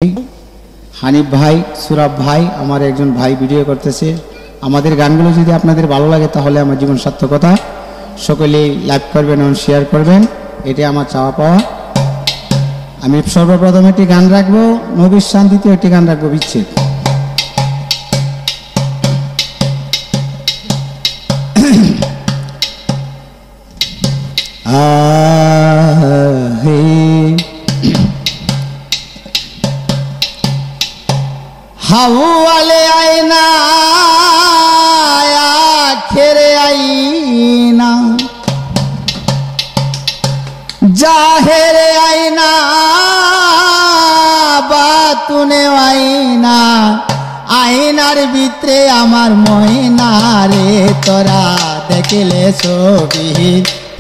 হানিফ ভাই, সুরাব ভাই, আমার একজন ভাই ভিডিও করতেছে। আমাদের গানগুলো যদি আপনাদের ভালো লাগে তাহলে আমার জীবন সার্থকতা। সকলেই লাইক করবেন এবং শেয়ার করবেন, এটাই আমার চাওয়া পাওয়া। আমি সর্বপ্রথম একটি গান রাখবো নবীর শান, দ্বিতীয় একটি গান রাখবো বিচ্ছেদ। हवाले आईना आखिरे आईना जाहिरे आईना बातुने आईना आईनार भितरे आमार मयना रे तोरा देखले छबि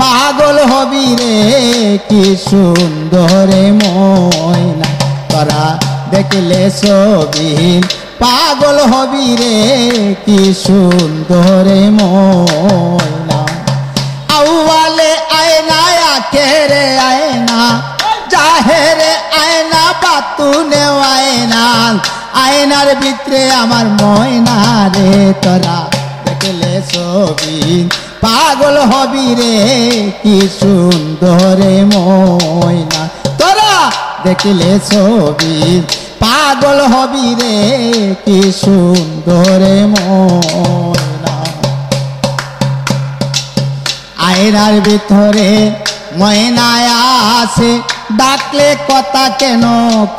पागल हबि रे कि सुंदर मयना तोरा देखले छबि पागल हबि रे कि सुंदर मयना आउवाले आयना आखेरे आयना जाहेरे आयना बातुने आयना आयनार भितरे आमार मयना रे तोरा देखले छबि पागल हबि रे कि सुंदर मयना तोरा देखले छबि पागल हबि रे कि सुंदर मयना आयनार भितरे मयना आछे डाकले कथा केन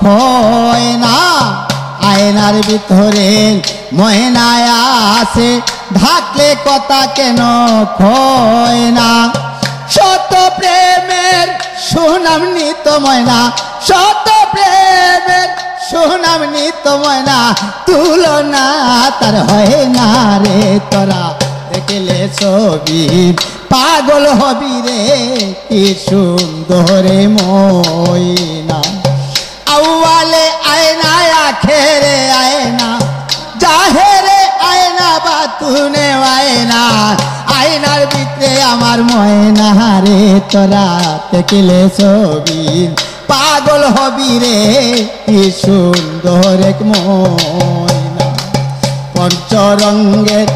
कय ना आयनार भितरे मयना आछे ढाकले कथा केन कय ना शत प्रेमेर सुनाम नित मयना शत प्रेमेर सुनाम नित मयना तुलना तार हय ना रे तोरा देखले छबि पागल हबि रे कि सुंदर मयना आउवाले आयना आखेरे आयना जाहेरे आयना बातुने आयना आयनार भितरे आमार मयना रे तोरा देखले छबि पागल हबि रे कि सुंदर मयना पंचरंगेर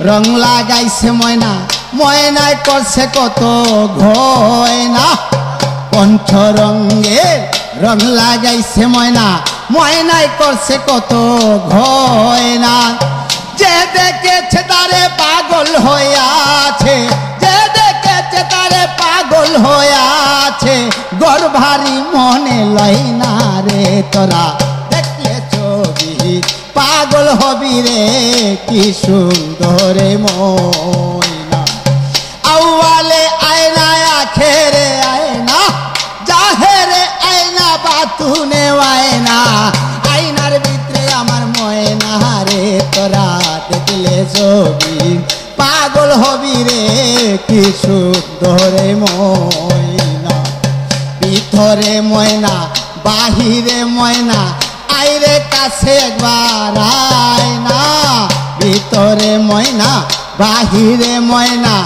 रंग लागाइছে मयना मयनाय करছে कत गयना पंचरंगेर रंग लागाइছে मयना मयनाय करছে कत गयना जे देखेছে तारे पागल হয়ে আছে যে देखेছে तारे पागल হয়ে আছে घर भारी मने लय ना रे तोरा देखले छबि पागल हबि रे कि सुंदर मयना आउवाले आयना आखेरे आयना जाहेरे आयना बातुने आयना आयनार भितरे आमार मयना रे तोरा देखले छबि पागल हबि रे कि सुंदर मयना भितरे मयना बाहिरे मयना आइरे काछे एकबार आयना भितरे मयना बाहिरे मयना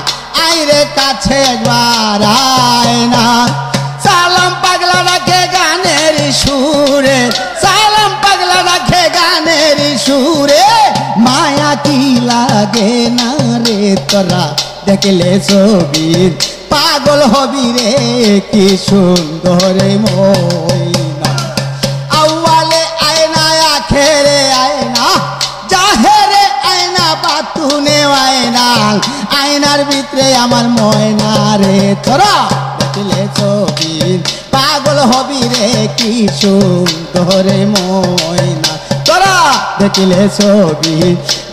आइरे काछे एकबार आयना सालाम पागला राखे गानेर सुरे सालाम पागला राखे गानेर सुरे माया की लागे ना रे तोरा देखले छबि पागल हबि रे कि सुंदर मयना आउवाले आयना आखेरे आयना जाहेरे आयना बातुने आयना आयनार भितरे आमार मयना रे तोरा देखले छबि पागल हबि रे कि सुंदर मयना तोरा देखले छबि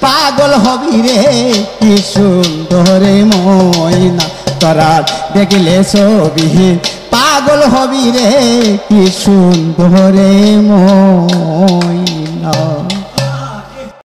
पागल हबि रे कि सुंदर मयना तोरा देखले छबि पागल हबि रे कि सुंदर मयना।